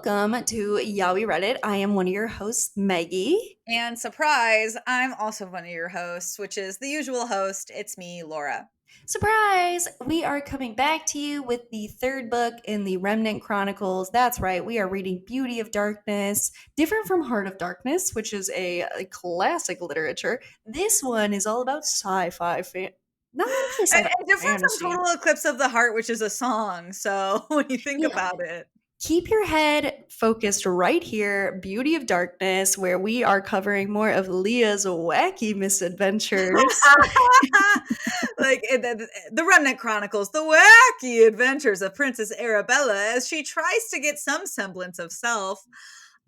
welcome to Yeah We Read It. I am one of your hosts, Meggie. And surprise, I'm also one of your hosts, which is the usual host. It's me, Laura. Surprise! We are coming back to you with the third book in the Remnant Chronicles. That's right, we are reading Beauty of Darkness, different from Heart of Darkness, which is a classic literature. This one is all about sci-fi not actually And, sci-fi and different from fantasy. Total Eclipse of the Heart, which is a song. So when you think Yeah, about it, keep your head focused right here, Beauty of Darkness, where we are covering more of Leah's wacky misadventures. like the Remnant Chronicles, the wacky adventures of Princess Arabella as she tries to get some semblance of self.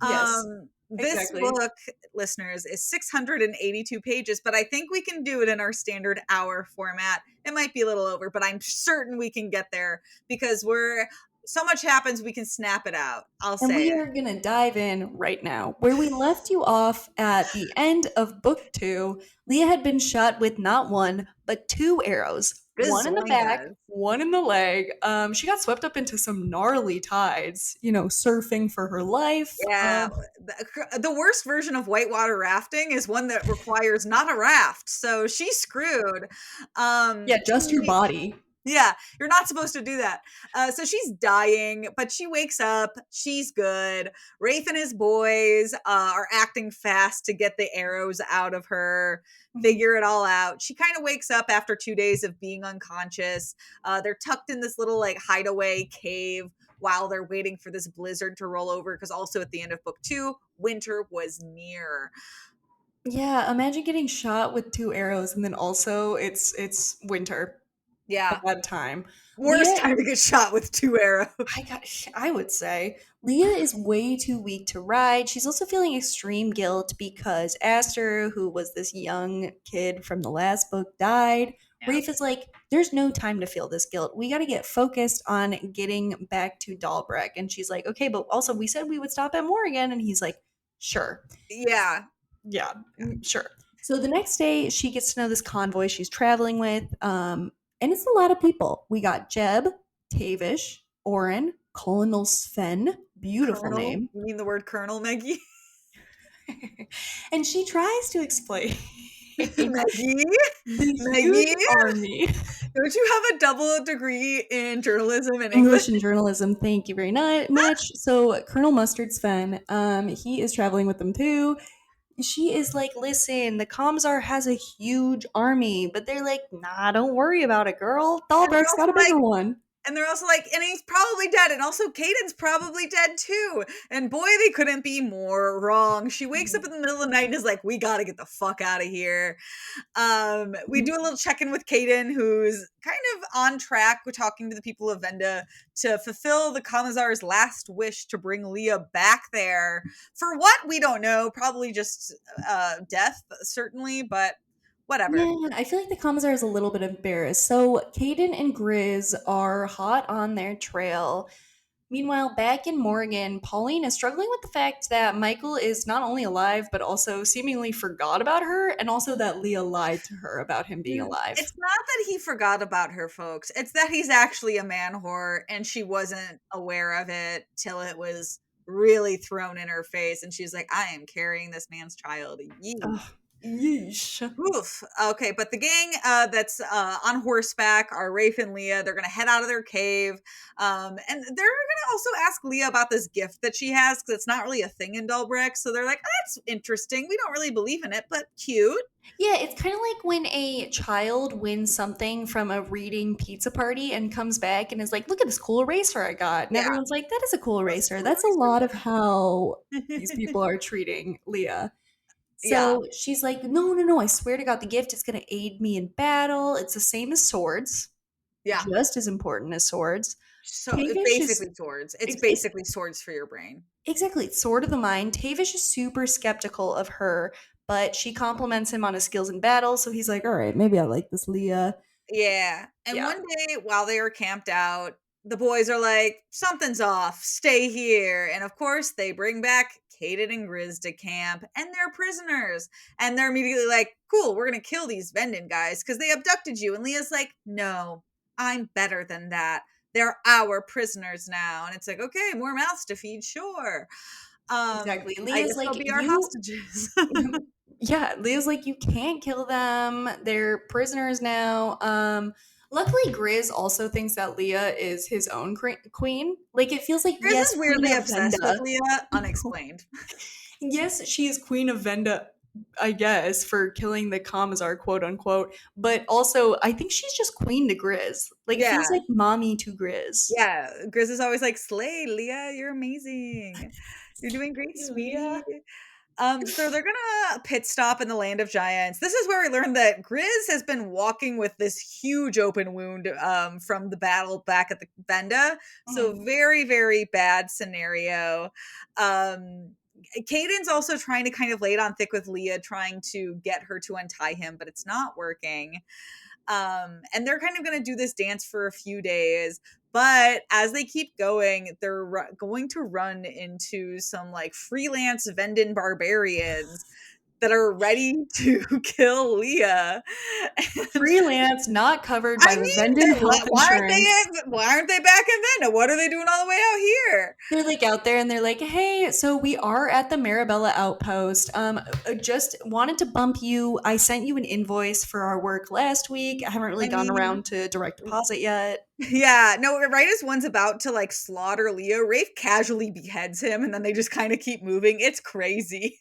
Yes, This exactly. book, listeners, is 682 pages, but I think we can do it in our standard hour format. It might be a little over, but I'm certain we can get there because we're so much happens we can snap it out. I'll And say we it. are going to dive in right now. Where we left you off at the end of book two, Leah had been shot with not one, but two arrows, one in the back, Gazoinkas. one in the leg. She got swept up into some gnarly tides, surfing for her life. Yeah, the worst version of whitewater rafting is one that requires not a raft, so she's screwed. Yeah, just your She body. Yeah, you're not supposed to do that. So she's dying, but she wakes up. She's good. Rafe and his boys are acting fast to get the arrows out of her, Mhm. figure it all out. She kind of wakes up after 2 days of being unconscious. They're tucked in this little like hideaway cave while they're waiting for this blizzard to roll over. Because also at the end of book two, winter was near. Yeah, imagine getting shot with two arrows and then also it's winter at Yeah, that time. worst Leah time to get shot with two arrows. I would say Leah is way too weak to ride. She's also feeling extreme guilt because Aster, who was this young kid from the last book, died. Yeah. Rafe is like, there's no time to feel this guilt. We got to get focused on getting back to Dalbreck. And she's like, okay, but also we said we would stop at Morrigan. And he's like, sure. Yeah. Yeah, sure. So the next day, she gets to know this convoy she's traveling with, and it's a lot of people. We got Jeb, Tavish, Oren, Colonel Sven, beautiful Colonel? name, You mean the word Colonel, Meggie? and she tries to explain Meggie? the huge Meggie? army. Don't you have a double degree in journalism and English? English and journalism, thank you very much. So Colonel Mustard Sven, he is traveling with them too. She is like, listen, the Commissar has a huge army, but they're like, nah, don't worry about it, girl. And they're Thalberg's got also a like, bigger one. and they're also like, and he's probably dead. And also, Kaden's probably dead too. And boy, they couldn't be more wrong. She wakes up in the middle of the night and is like, we got to get the fuck out of here. We do a little check-in with Kaden, who's kind of on track with talking to the people of Venda to fulfill the Commissar's last wish to bring Leah back there. For what? We don't know. Probably just death, certainly, but whatever. Yeah, I feel like the Commissar is a little bit embarrassed. So Kaden and Grizz are hot on their trail. Meanwhile, back in Morgan, Pauline is struggling with the fact that Michael is not only alive, but also seemingly forgot about her, and also that Leah lied to her about him being alive. It's not that he forgot about her, folks. It's that he's actually a man whore and she wasn't aware of it till it was really thrown in her face. And she's like, I am carrying this man's child. Yee. Ugh, yeesh. Oof. Okay, but the gang that's on horseback are Rafe and Leah. They're going to head out of their cave. And they're going to also ask Leah about this gift that she has because it's not really a thing in Dalbreck. So they're like, oh, that's interesting. We don't really believe in it, but cute. Yeah, it's kind of like when a child wins something from a reading pizza party and comes back and is like, look at this cool eraser I got. And Yeah. everyone's like, that is a cool That's eraser. cool That's a lot of how these eraser. people are treating Leah. Yeah. So she's like, no, no, no, I swear to God, the gift is going to aid me in battle. It's the same as swords, Yeah. just as important as swords. So Tavish is basically swords. It's it's basically swords for your brain. exactly it's sword of the mind. Tavish is super skeptical of her, but she compliments him on his skills in battle. So he's like, all right, maybe I like this Leah. Yeah. And Yeah. one day while they were camped out, the boys are like, something's off, stay here. And of course, they bring back Kaden and Grizz to camp, and they're prisoners. And they're immediately like, cool, we're going to kill these Vendan guys because they abducted you. And Leah's like, no, I'm better than that. They're our prisoners now. And it's like, okay, more mouths to feed, sure. Exactly. I Leah's guess they'll like, be our you hostages. yeah, Leah's like, you can't kill them. They're prisoners now. Luckily Grizz also thinks that Leah is his own queen. Like it feels like, Grizz yes, is Queen weirdly of obsessed with Venda. Leah, unexplained. Yes, she is Queen of Venda, I guess, for killing the Commissar, quote unquote. But also, I think she's just queen to Grizz. Like, it feels Yeah. like mommy to Grizz. Yeah. Grizz is always like, Slay, Leah, you're amazing. You're doing great, Hey, sweetie. Leah. So they're gonna pit stop in the land of giants. This is where we learn that Grizz has been walking with this huge open wound from the battle back at the Venda. So Mhm. very, very bad scenario. Um Kaden's also trying to kind of lay it on thick with Leah, trying to get her to untie him, but it's not working. And they're kind of going to do this dance for a few days, but as they keep going, they're going to run into some like freelance Vendan barbarians that are ready to kill Leah. And Freelance, not covered I by the Vendan mean, health insurance. why aren't they back in Venda? What are they doing all the way out here? They're like out there and they're like, hey, so we are at the Marabella outpost. Just wanted to bump you. I sent you an invoice for our work last week. I haven't really I gone mean, around to direct deposit yet. yeah, no, right as one's about to like slaughter Leah, Rafe casually beheads him and then they just kind of keep moving. It's crazy.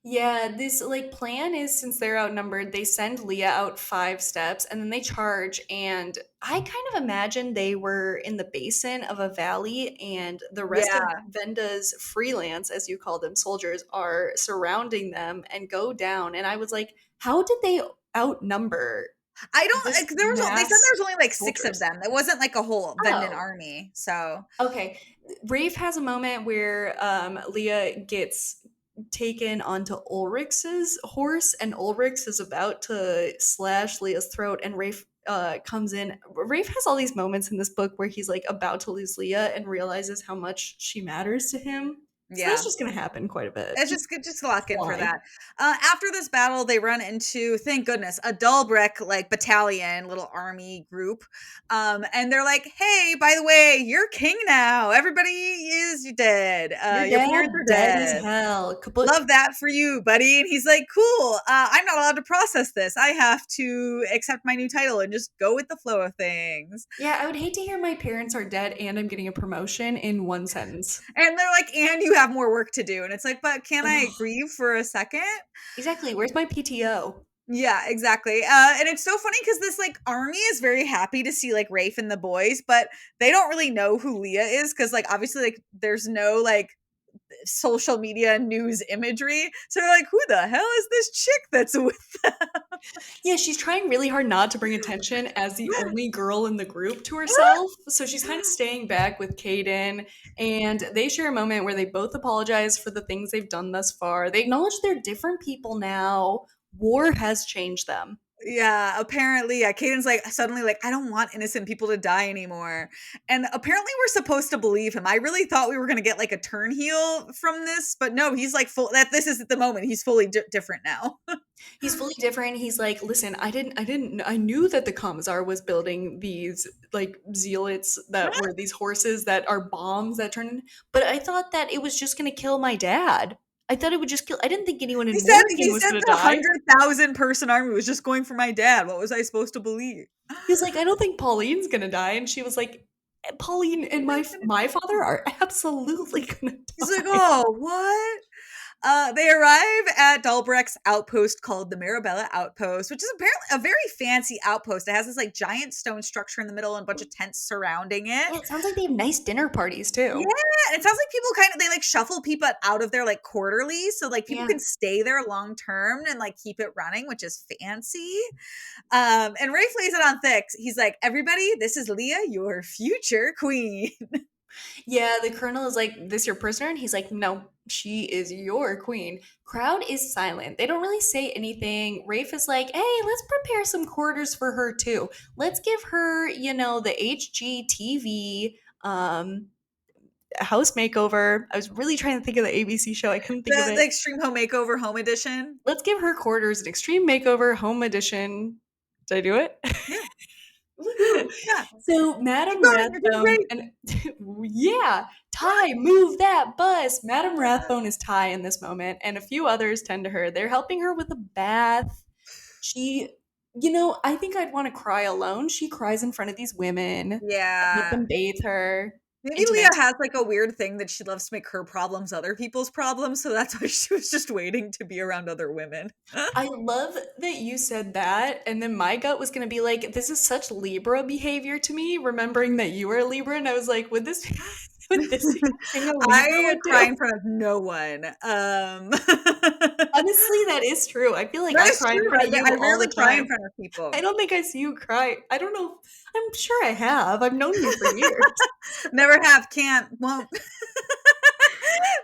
Yeah, this like plan is since they're outnumbered, they send Leah out 5 steps and then they charge. And I kind of imagine they were in the basin of a valley, and the rest of Yeah. Venda's freelance, as you call them, soldiers, are surrounding them and go down. And I was like, how did they outnumber I don't this there was they said there mass was only like 6 of soldiers? them. It wasn't like a whole Vendan Oh, army. So, okay. Rafe has a moment where Leah gets taken onto Ulrich's horse, and Ulrich is about to slash Leah's throat, and Rafe comes in. Rafe has all these moments in this book where he's like about to lose Leah and realizes how much she matters to him. So that's yeah. just gonna happen quite a bit. It's just lock in for Why? that. After this battle, they run into, thank goodness, a Dalbrek like battalion, little army group, and they're like, "Hey, by the way, you're king now. Everybody is dead. Your Your parents dad are dead as dead. hell. Kaput. Love that for you, buddy." And he's like, "Cool. I'm not allowed to process this. I have to accept my new title and just go with the flow of things." Yeah, I would hate to hear my parents are dead and I'm getting a promotion in one sentence. And they're like, "And you have more work to do." And it's like, "But can I Ugh. grieve for a second?" Exactly. Where's my PTO? Yeah, exactly. And it's so funny because this like army is very happy to see like Rafe and the boys, but they don't really know who Leah is because like obviously like there's no like social media news imagery. So they're like, who the hell is this chick that's with them? Yeah, she's trying really hard not to bring attention as the only girl in the group to herself. So she's kind of staying back with Kaden, and they share a moment where they both apologize for the things they've done thus far. They acknowledge they're different people now. War has changed them. Yeah, apparently, yeah. Caden's like suddenly like, I don't want innocent people to die anymore. And apparently we're supposed to believe him. I really thought we were gonna get like a turn heel from this, but no, he's like full that this is at the moment. He's fully different now. He's fully different. He's like, listen, I knew that the Commissar was building these like zealots that were these horses that are bombs that turn, but I thought that it was just gonna kill my dad. I thought it would just kill. I didn't think anyone in He Morgan was said gonna the die. 100,000 person army was just going for my dad. What was I supposed to believe? He was like, I don't think Pauline's gonna die, and she was like, Pauline and my father are absolutely gonna He's like, die. oh, what? They arrive at Dalbrecht's outpost called the Marabella Outpost, which is apparently a very fancy outpost. It has this like giant stone structure in the middle and a bunch of tents surrounding it. Yeah, it sounds like they have nice dinner parties Yeah, too. and it sounds like people kind of they like shuffle people out of there like quarterly, so like people Yeah. can stay there long term and like keep it running, which is fancy. And Rafe lays it on thick. He's like, everybody, this is Leah, your future queen. Yeah, the colonel is like, this your prisoner? And he's like, no, she is your queen. Crowd is silent. They don't really say anything. Rafe is like, hey, let's prepare some quarters for her too. Let's give her, the HGTV house makeover. I was really trying to think of the ABC show. I couldn't think of The it. Extreme Home Makeover Home Edition. Let's give her quarters an extreme makeover home edition. Did I do it? Yeah. Woohoo! Yeah. So Keep Madame going. You're doing Rathbone great. and yeah, Ty, move that bus. Madame Rathbone is Ty in this moment, and a few others tend to her. They're helping her with a bath. She, I think I'd want to cry alone. She cries in front of these women. I let Yeah. them bathe her. Maybe Leah Intimate. has like a weird thing that she loves to make her problems other people's problems, so that's why she was just waiting to be around other women. I love that you said that, and then my gut was gonna be like, "This is such Libra behavior to me." Remembering that you were a Libra, and I was like, "Would this would this be a thing a Libra I would cry do?" in front of no one. Honestly, that is true. I feel like That I is cry in true. front of I you all rarely the cry in time. front of people. I don't think I see you cry. I don't know. I'm sure I have. I've known you for years. Never have, can't, won't.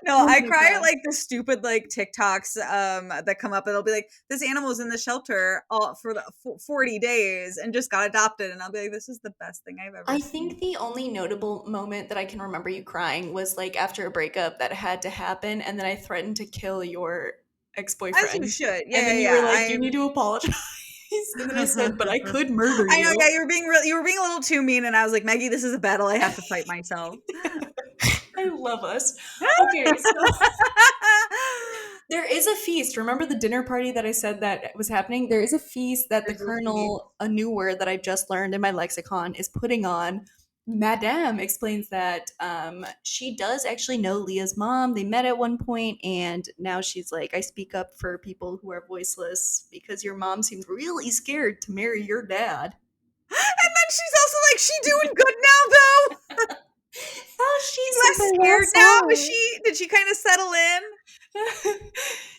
No, Oh I my cry at god. like the stupid like TikToks that come up and it'll be like this animal's in the shelter all for the 40 days and just got adopted and I'll be like this is the best thing I've ever I seen. think the only notable moment that I can remember you crying was like after a breakup that had to happen, and then I threatened to kill your As you ex-boyfriend. should. And Yeah, then yeah, you were yeah. like, "You need I'm to apologize." And then I said, "But I could murder I know, yeah, you." you were being a little too mean and I was like, Maggie, this is a battle I have to fight myself. I love us. Okay, so there is a feast. Remember the dinner party that I said that was happening? There is a feast that the There's a feast. Colonel, a new word that I just learned in my lexicon, is putting on. Madame explains that she does actually know Leah's mom. They met at one point, and now she's like, I speak up for people who are voiceless because your mom seems really scared to marry your dad. And then she's also like, she doing good now though? Oh, She she's less super well scared now? sorry. Did she kind of settle in?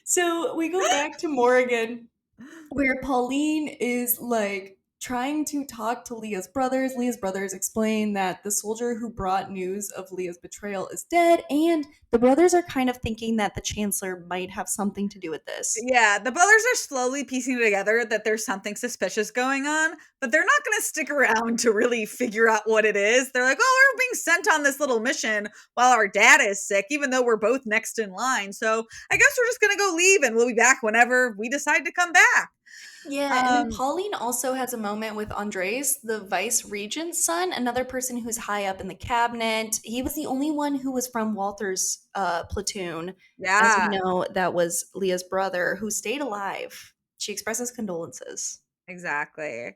So we go back to Morgan, where Pauline is like trying to talk to Leah's brothers. Leah's brothers explain that the soldier who brought news of Leah's betrayal is dead, and the brothers are kind of thinking that the Chancellor might have something to do with this. Yeah, the brothers are slowly piecing together that there's something suspicious going on, but they're not going to stick around to really figure out what it is. They're like, oh, we're being sent on this little mission while our dad is sick, even though we're both next in line. So I guess we're just going to go leave and we'll be back whenever we decide to come back. Yeah, and then Um, Pauline also has a moment with Andres, the vice regent's son, another person who's high up in the cabinet. He was the only one who was from Walter's platoon. As you yeah. know, that was Leah's brother who stayed alive. She expresses condolences. Exactly.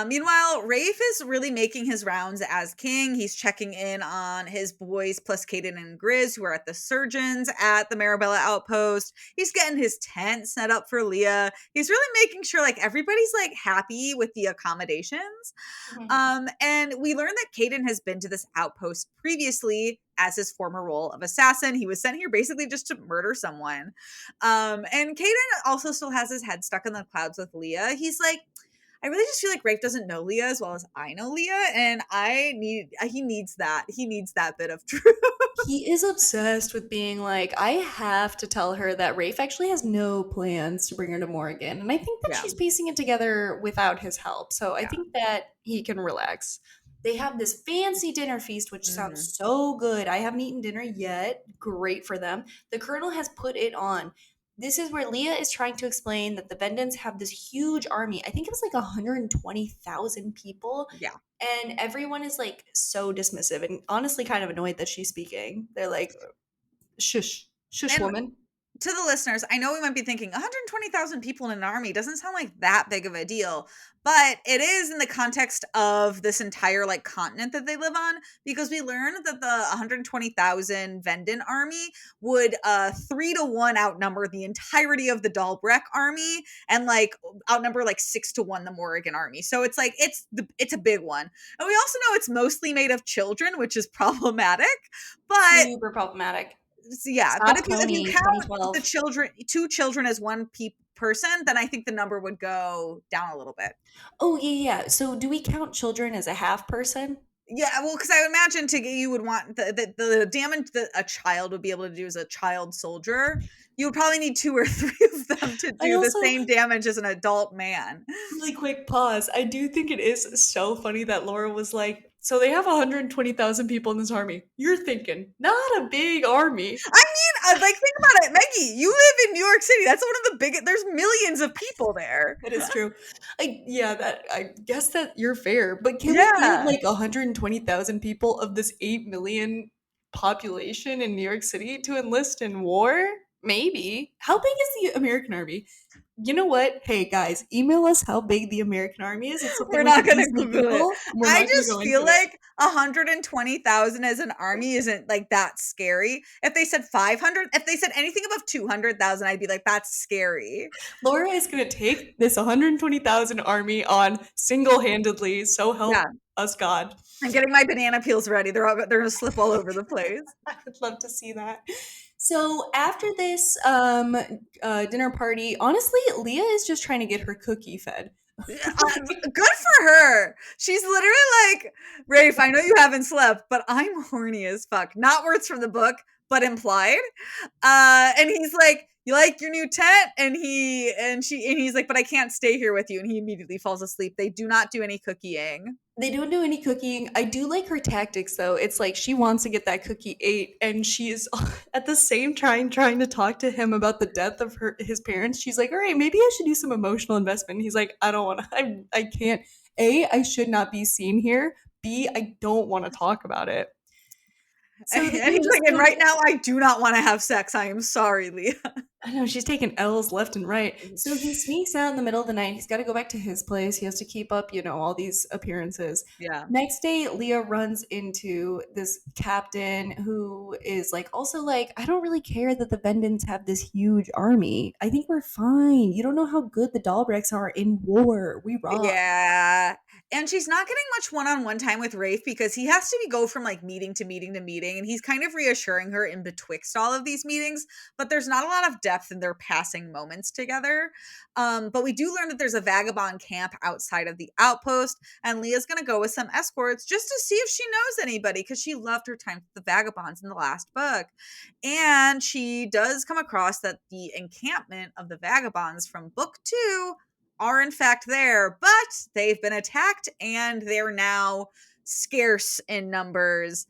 Meanwhile, Rafe is really making his rounds as king. He's checking in on his boys plus Kaden and Grizz, who are at the surgeons at the Marabella outpost. He's getting his tent set up for Leah. He's really making sure like everybody's like happy with the accommodations. Mhm. And we learned that Kaden has been to this outpost previously as his former role of assassin. He was sent here basically just to murder someone. And Kaden also still has his head stuck in the clouds with Leah. He's like, I really just feel like Rafe doesn't know Leah as well as I know Leah, and he needs that. He needs that bit of truth. He is obsessed with being like, I have to tell her that Rafe actually has no plans to bring her to Morgan. And I think that Yeah, she's piecing it together without his help. So I yeah. think that he can relax. They have this fancy dinner feast, which sounds Hmm. so good. I haven't eaten dinner yet. Great for them. The Colonel has put it on. This is where Leah is trying to explain that the Vendans have this huge army. I think it was like 120,000 people, Yeah. and everyone is like so dismissive and honestly kind of annoyed that she's speaking. They're like, shush, shush, And woman. to the listeners, I know we might be thinking 120,000 people in an army doesn't sound like that big of a deal, but it is in the context of this entire like continent that they live on because we learned that the 120,000 Vendan army would 3 to 1 outnumber the entirety of the Dalbrek army and like outnumber like 6 to 1 the Morrigan army. So it's like it's a big one. And we also know it's mostly made of children, which is problematic, but Super problematic. yeah, but Stop if you Coney, count the 2012. children, two children as one person, then I think the number would go down a little bit. Oh, yeah, yeah. So do we count children as a half person? Yeah, well, because I would imagine you would want the damage that a child would be able to do as a child soldier. You would probably need 2 or 3 of them to I do the also, same damage as an adult man. really quick pause. I do think it is so funny that Laura was like, so they have 120,000 people in this army. You're thinking, not a big army. I mean, Like, think about it, Meggie. You live in New York City. That's one of the biggest. There's millions of people there. That is true. Yeah, that I guess that you're fair. But can we get Yeah, like 120,000 people of this 8 million population in New York City to enlist in war? Maybe. How big is the American army? You know what? Hey guys, email us how big the American army is. It's something we're we not can gonna easily Google it. Google. We're I not going to just go feel into it. like 120,000 as an army isn't like that scary. If they said 500, if they said anything above 200,000, I'd be like, that's scary. Laura is going to take this 120,000 army on single handedly. So help Yeah, us God. I'm getting my banana peels ready. They're gonna slip all over the place. I would love to see that. So after this dinner party, honestly, Leah is just trying to get her cookie fed. Good for her. She's literally like, Rafe, I know you haven't slept, but I'm horny as fuck. Not words from the book, but implied. And he's like, you like your new tent? And he's like, but I can't stay here with you. And he immediately falls asleep. They do not do any cooking. They don't do any cooking. I do like her tactics though. It's like she wants to get that cookie ate, and she is at the same time trying to talk to him about the death of his parents. She's like, "All right, maybe I should do some emotional investment." And he's like, "I don't want to. I can't. A, I should not be seen here. B, I don't want to talk about it." So And they do he's just like, and go to right now I do not want to have sex. I am sorry, Leah. I know she's taking L's left and right. So he sneaks out in the middle of the night. He's got to go back to his place. He has to keep up, all these appearances. Yeah. Next day, Leah runs into this captain who is like, also like, I don't really care that the Vendans have this huge army. I think we're fine. You don't know how good the Dalbrecks are in war. We rock. Yeah. And she's not getting much one-on-one time with Rafe because he has to go from like meeting to meeting to meeting. And he's kind of reassuring her in betwixt all of these meetings, but there's not a lot of depth in their passing moments together. But we do learn that there's a vagabond camp outside of the outpost, and Leah's going to go with some escorts just to see if she knows anybody because she loved her time with the vagabonds in the last book. And she does come across that the encampment of the vagabonds from book 2 are in fact there, but they've been attacked and they're now scarce in numbers.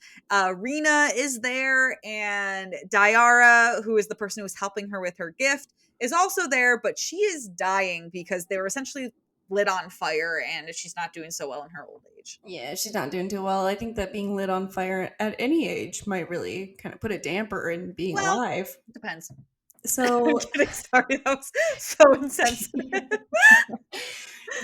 Rena is there, and Diara, who is the person who's helping her with her gift, is also there, but she is dying because they were essentially lit on fire and she's not doing so well in her old age. Yeah, she's not doing too well. I think that being lit on fire at any age might really kind of put a damper in being Well, alive. it depends. I'm So kidding. Sorry, that was so insensitive.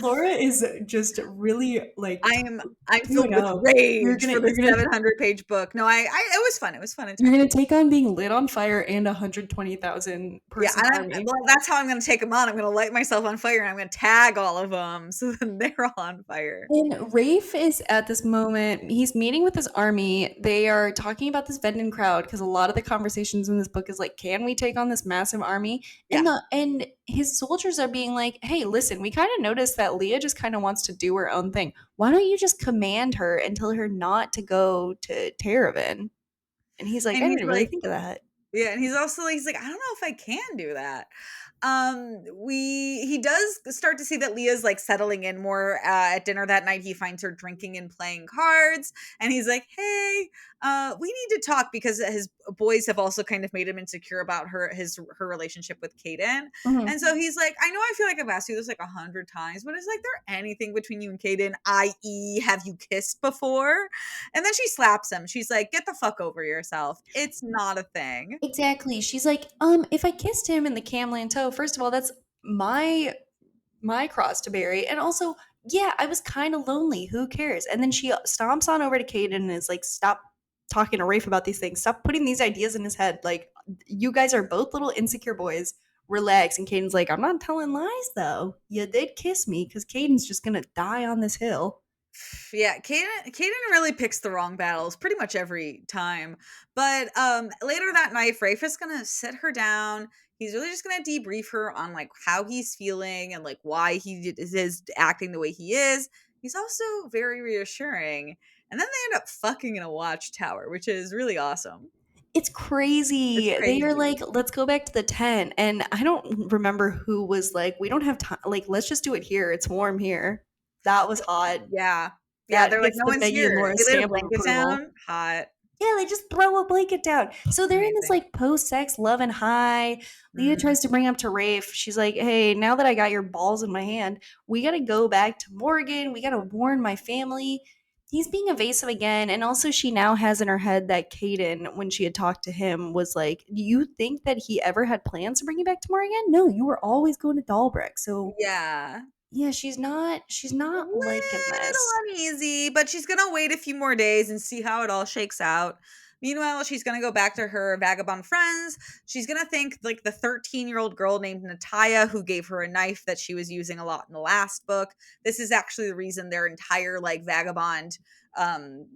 Laura is just really like I'm you filled with know you're rage gonna for the you're gonna 700-page book. No, it was fun. It was fun and you're gonna entertaining. take on being lit on fire and 120,000 Yeah, person army. well, that's how I'm gonna take them on. I'm gonna light myself on fire and I'm gonna tag all of them so then they're all on fire. And Rafe is at this moment, he's meeting with his army. They are talking about this Vendan crowd because a lot of the conversations in this book is like, can we take on this massive army? Yeah. And his soldiers are being like, hey, listen, we kind of noticed that Leah just kind of wants to do her own thing. Why don't you just command her and tell her not to go to Terravan? And he's like, And I he's didn't really like, think of that. yeah, and he's also like, he's like, I don't know if I can do that. He does start to see that Leah's like settling in more at dinner that night. He finds her drinking and playing cards, and he's like, hey, we need to talk because his boys have also kind of made him insecure about her relationship with Kaden. Mhm. And so he's like, I know I feel like I've asked you this like 100 times, but is like there anything between you and Kaden, i.e., have you kissed before? And then she slaps him. She's like, get the fuck over yourself. It's not a thing. Exactly. She's like, if I kissed him in the Camland toe, first of all, that's my cross to bear. And also, yeah, I was kind of lonely. Who cares? And then she stomps on over to Kaden and is like, stop talking to Rafe about these things. Stop putting these ideas in his head. Like, you guys are both little insecure boys. Relax. And Caden's like, I'm not telling lies though. You did kiss me because Caden's just gonna die on this hill. Yeah, Kaden really picks the wrong battles pretty much every time. But later that night, Rafe is gonna sit her down. He's really just gonna debrief her on like how he's feeling and like why is acting the way he is. He's also very reassuring. And then they end up fucking in a watchtower, which is really awesome. It's It's crazy. They are like, crazy. let's go back to the tent. And I don't remember who was like, we don't have time. Like, let's just do it here. It's warm here. That was hot. Yeah. Yeah, That they're like, gets no the one's Meggie and here. Laura They laid a stamp of blanket approval. down. Hot. Yeah, they just throw a blanket down. So they're in this Amazing. like post sex love and high. Leah Mm. tries to bring up to Rafe. She's like, hey, now that I got your balls in my hand, we got to go back to Morgan. We got to warn my family. He's being evasive again. And also, she now has in her head that Kaden, when she had talked to him, was like, do you think that he ever had plans to bring you back to Morgan? No, you were always going to Dahlbreck. So, Yeah. yeah, she's not liking Little this. uneasy, but she's gonna wait a few more days and see how it all shakes out. Meanwhile, she's gonna go back to her vagabond friends. She's gonna thank like the 13-year-old girl named Nataya who gave her a knife that she was using a lot in the last book. This is actually the reason their entire like vagabond um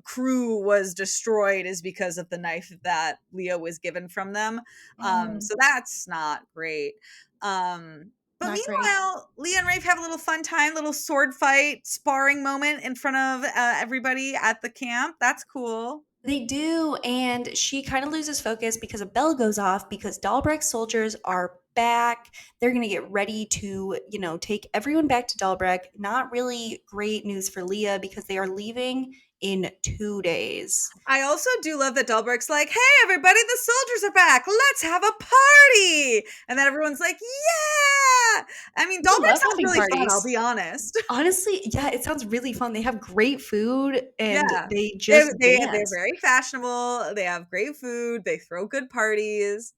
crew was destroyed, is because of the knife that Leah was given from them. Mm, So that's not great. But not great. meanwhile, Lia and Rafe have a little fun time, little sword fight, sparring moment in front of everybody at the camp. That's cool. They do, and she kind of loses focus because a bell goes off because Dahlbrecht's soldiers are back. They're going to get ready to, take everyone back to Dahlbrecht. Not really great news for Leah because they are leaving in 2 days. I also do love that Dalberg's like, hey, everybody, the soldiers are back. Let's have a party. And then everyone's like, yeah. I mean, People Dalberg love sounds having really fun, I'll parties. be honest. Honestly, yeah, it sounds really fun. They have great food and Yeah. they They, just they, they're dance. very fashionable. They have great food. They throw good parties.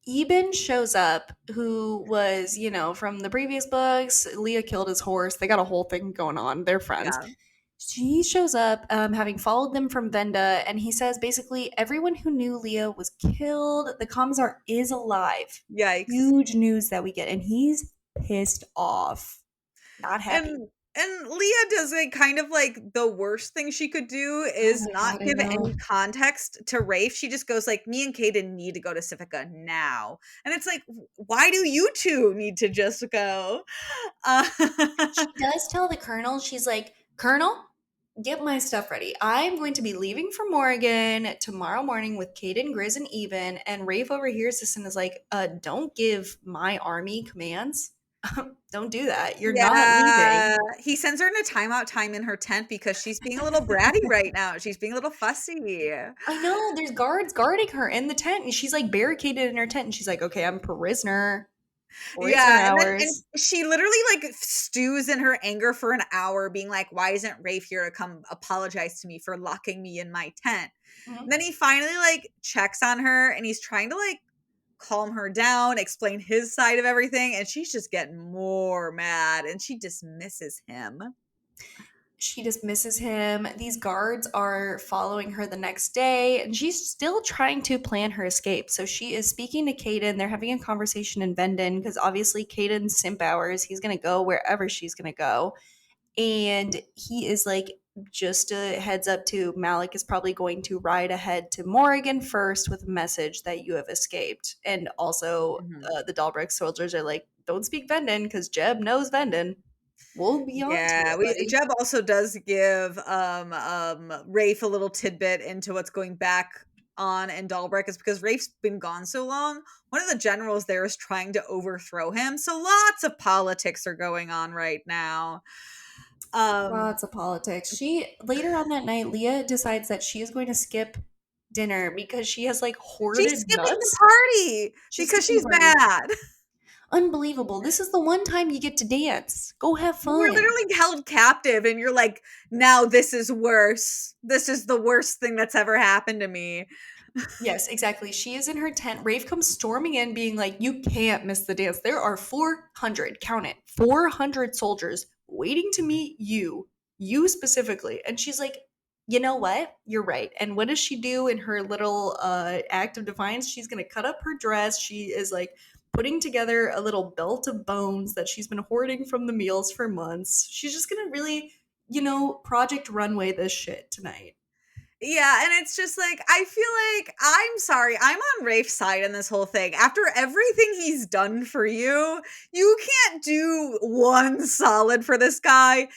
Eben shows up, who was, from the previous books. Leah killed his horse. They got a whole thing going on. They're friends. Yeah. He shows up, having followed them from Venda, and he says basically everyone who knew Leah was killed. The Commissar is alive. Yikes. Huge news that we get, and he's pissed off, not happy. And Leah does a kind of like the worst thing she could do Oh is my not god, I give know. any context to Rafe. She just goes like, "Me and Kaden need to go to Civica now," and it's like, why do you two need to just go? Uh, She does tell the Colonel, she's like, Colonel, get my stuff ready. I'm going to be leaving for Morgan tomorrow morning with Kaden, Grizz, and Even. And Rafe overhears this and is like, don't give my army commands. Don't do that. You're not leaving. yeah, he sends her in a timeout time in her tent because she's being a little bratty right now. She's being a little fussy. I know there's guards guarding her in the tent, and she's like barricaded in her tent, and she's like, okay, I'm prisoner. Prisoner Yeah, and hours. she literally, like, stews in her anger for an hour being like, "Why isn't Rafe here to come apologize to me for locking me in my tent?" Mhm. And then he finally, like, checks on her, and he's trying to, like, calm her down, explain his side of everything, and she's just getting more mad, and she dismisses him. She dismisses him. These guards are following her the next day, and she's still trying to plan her escape. So she is speaking to Kaden. They're having a conversation in Vendan because obviously Kaden's simp hours. He's going to go wherever she's going to go. And he is like, just a heads up to Malik is probably going to ride ahead to Morrigan first with a message that you have escaped. And also, Mhm. the Dahlbrecht soldiers are like, don't speak Vendan because Jeb knows Vendan. We'll be on to Yeah, it, we buddy. Jeb also does give Rafe a little tidbit into what's going back on in Dahlbreck, is because Rafe's been gone so long. One of the generals there is trying to overthrow him, so lots of politics are going on right now. Um, Lots of politics. She later on that night, Leah decides that she is going to skip dinner because she has like she's hoarded skipping the nuts. party She's because skipping the she's party. mad. Unbelievable. This is the one time you get to dance. Go have You were fun. literally held captive, and you're like, now this is worse. This is the worst thing that's ever happened to me. Yes, exactly. She is in her tent. Rafe comes storming in, being like, you can't miss the dance. There are 400, count it, 400 soldiers waiting to meet you specifically. And she's like, you know what? You're right. And what does she do in her little act of defiance? She's going to cut up her dress. She is like putting together a little belt of bones that she's been hoarding from the meals for months. She's just going to really, Project Runway this shit tonight. Yeah, and it's just like, I feel like, I'm sorry, I'm on Rafe's side in this whole thing. After everything he's done for you, you can't do one solid for this guy and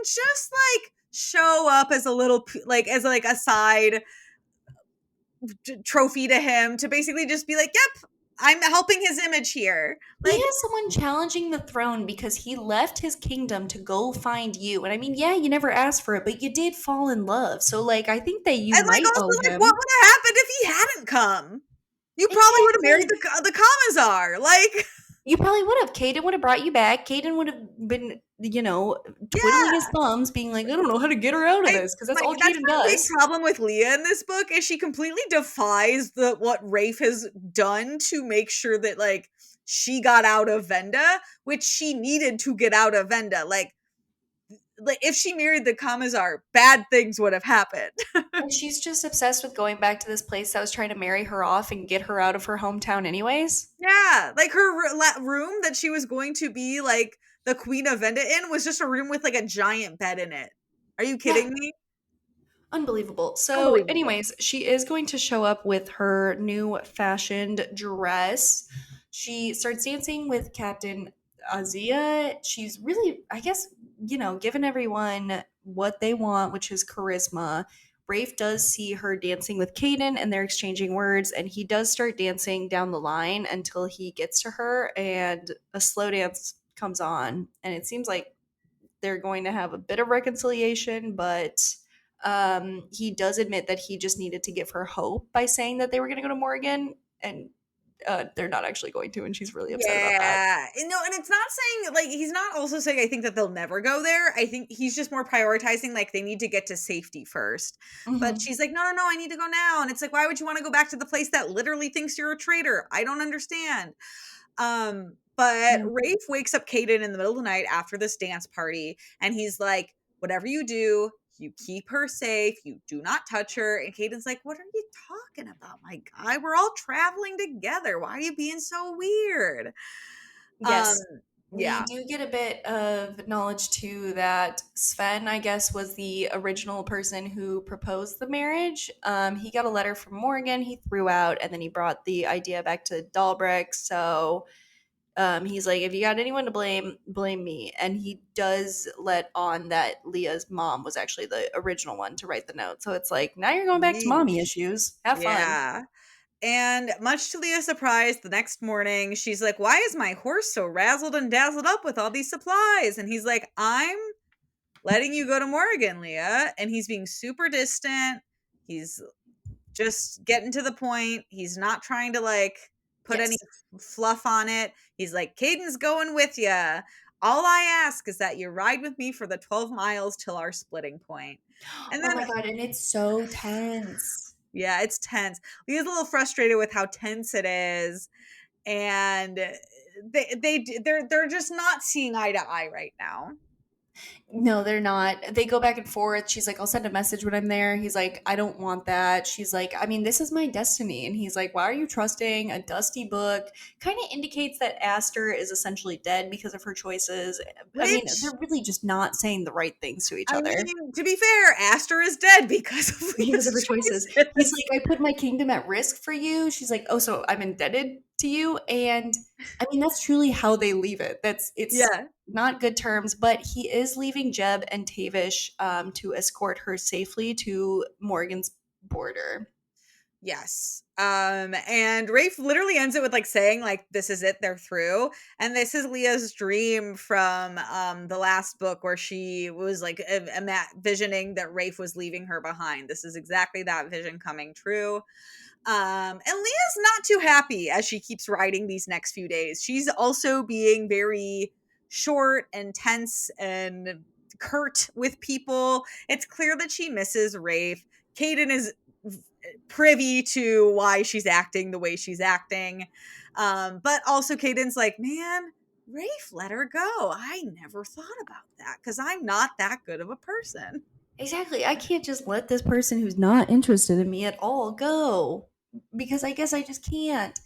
just like show up as a little like as like a side trophy to him to basically just be like, "Yep, I'm helping his image here. He Like, has someone challenging the throne because he left his kingdom to go find you. And I mean, yeah, you never asked for it, but you did fall in love. So, like, I think that you and like might also owe like what him. would have happened if he hadn't come? You probably would have married Exactly. the commissar. Like, You probably would have. Caden would have brought you back. Caden would have been, twiddling yeah. his thumbs, being like, I don't know how to get her out of I this, because that's my all that's Caden my big does. problem with Lia in this book is she completely defies the what Rafe has done to make sure that like she got out of Venda, which she needed to get out of Venda. Like if she married the commissar, bad things would have happened. And she's just obsessed with going back to this place that was trying to marry her off and get her out of her hometown, anyways. Yeah, like her room that she was going to be like the queen of Venda in was just a room with like a giant bed in it. Are you Yeah, kidding me? unbelievable. So, Unbelievable. anyways, she is going to show up with her new fashioned dress. She starts dancing with Captain Azia. She's really, I guess, giving everyone what they want, which is charisma. Rafe does see her dancing with Kaden and they're exchanging words, and he does start dancing down the line until he gets to her, and a slow dance comes on. And it seems like they're going to have a bit of reconciliation, but he does admit that he just needed to give her hope by saying that they were going to go to Morgan, and they're not actually going to, and she's really upset about that. Yeah. And no, and it's not saying like he's not also saying I think that they'll never go there. I think he's just more prioritizing like they need to get to safety first. But Hmm. she's like, no, no, no, I need to go now. And it's like, why would you want to go back to the place that literally thinks you're a traitor? I don't understand. But Yeah. Rafe wakes up Kaden in the middle of the night after this dance party, and he's like, whatever you do, you keep her safe, you do not touch her. And Kaden's like, what are you talking about, my guy? We're all traveling together. Why are you being so weird? Um, Yes. We yeah. do get a bit of knowledge too that Sven, I guess, was the original person who proposed the marriage. He got a letter from Morgan he threw out, and then he brought the idea back to Dalbrecht. So he's like, if you got anyone to blame, blame me. And he does let on that Leah's mom was actually the original one to write the note. So it's like, now you're going back to mommy Yeesh. issues. Have fun. Yeah. And much to Leah's surprise, the next morning, she's like, why is my horse so razzled and dazzled up with all these supplies? And he's like, I'm letting you go to Morgan, Leah. And he's being super distant. He's just getting to the point. He's not trying to like put any Yes. fluff on it. He's like, Caden's going with ya. All I ask is that you ride with me for the 12 miles till our splitting point. And Oh then, my god, and it's so tense. yeah, it's tense. Leah's a little frustrated with how tense it is, and they're just not seeing eye to eye right now. No, they're not. They go back and forth. She's like, I'll send a message when I'm there. He's like, I don't want that. She's like, I mean, this is my destiny. And he's like, why are you trusting a dusty book? Kind of indicates that Aster is essentially dead because of her choices. I mean, Which, they're really just not saying the right things to each I other mean, to be fair, Aster is dead because of because of her Leah's choices. He's choices. like, I put my kingdom at risk for you. She's like, oh, so I'm indebted to you. And I mean, that's truly how they leave it. It's Yeah. not good terms, but he is leaving Jeb and Tavish to escort her safely to Morgan's border. Yes. And Rafe literally ends it with like saying like this is it, they're through. And this is Leah's dream from the last book where she was like visioning that Rafe was leaving her behind. This is exactly that vision coming true. And Leah's not too happy as she keeps writing these next few days. She's also being very short and tense and curt with people. It's clear that she misses Rafe. Kaden is privy to why she's acting the way she's acting. But also Kaden's like, man, Rafe let her go. I never thought about that because I'm not that good of a person. Exactly. I can't just let this person who's not interested in me at all go because I guess I just can't.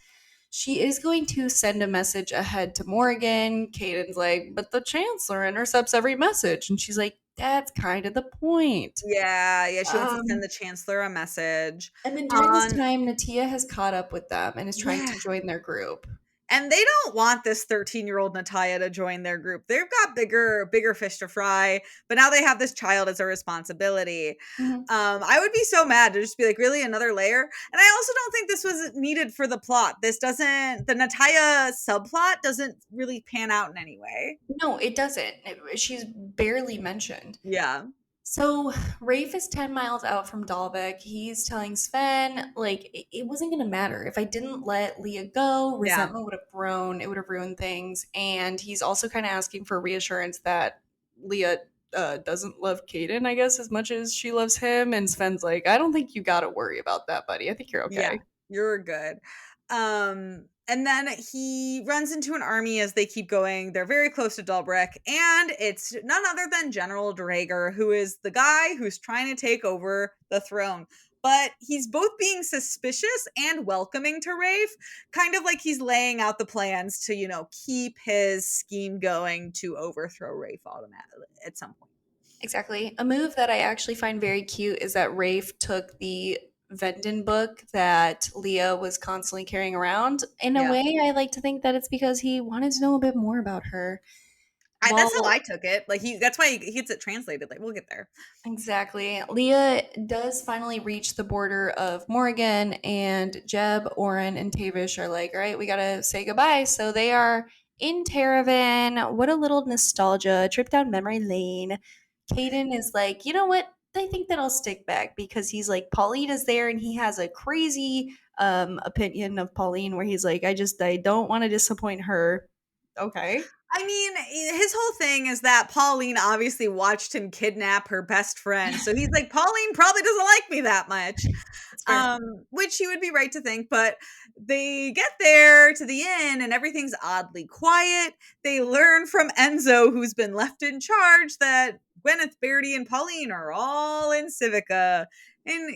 She is going to send a message ahead to Morgan. Caden's like, but the Chancellor intercepts every message. And she's like, that's kind of the point. Yeah, yeah, she wants to send Um, the chancellor a message and then during this on time, Natia has caught up with them and is trying yeah. to join their group. And they don't want this 13-year-old Natalia to join their group. They've got bigger fish to fry, but now they have this child as a responsibility. Mhm. I would be so mad to just be like, really, another layer? And I also don't think this was needed for the plot. The Natalia subplot doesn't really pan out in any way. No, it doesn't. She's barely mentioned. Yeah. So Rafe is 10 miles out from Dahlbeck. He's telling Sven, like, it wasn't going to matter. If I didn't let Lia go, Yeah. resentment would have grown. It would have ruined things. And he's also kind of asking for reassurance that Lia doesn't love Kaden, I guess, as much as she loves him. And Sven's like, I don't think you got to worry about that, buddy. I think you're Yeah, okay. you're good. And then he runs into an army as they keep going. They're very close to Dalbrek, and it's none other than General Draeger, who is the guy who's trying to take over the throne. But he's both being suspicious and welcoming to Rafe, kind of like he's laying out the plans to, keep his scheme going to overthrow Rafe automatically at some point. Exactly. A move that I actually find very cute is that Rafe took the Vendan book that Leah was constantly carrying around. In a Yeah. way, I like to think that it's because he wanted to know a bit more about her. That's how While I took it. Like that's why he gets it translated. Like we'll get there. exactly. Leah does finally reach the border of Morgan, and Jeb, Oren, and Tavish are like, all right, we gotta say goodbye. So they are in Taravan. What a little nostalgia, trip down memory lane. Kaden is like, you know what? I think that I'll stick back because he's like, Pauline is there, and he has a crazy opinion of Pauline where he's like, I don't want to disappoint her. Okay. I mean, his whole thing is that Pauline obviously watched him kidnap her best friend. So he's like, Pauline probably doesn't like me that much. It's fair. Which he would be right to think, but they get there to the inn and everything's oddly quiet. They learn from Enzo, who's been left in charge, that Gwyneth, Beardy, and Pauline are all in Civica. And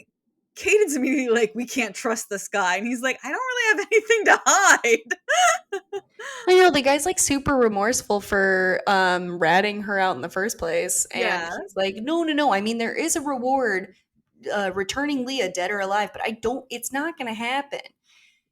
Caden's immediately like, we can't trust this guy. And he's like, I don't really have anything to hide. I know the guy's like super remorseful for ratting her out in the first place, and Yeah. he's like, no, no, no. I mean, there is a reward returning Leah dead or alive, but I don't. It's not going to happen.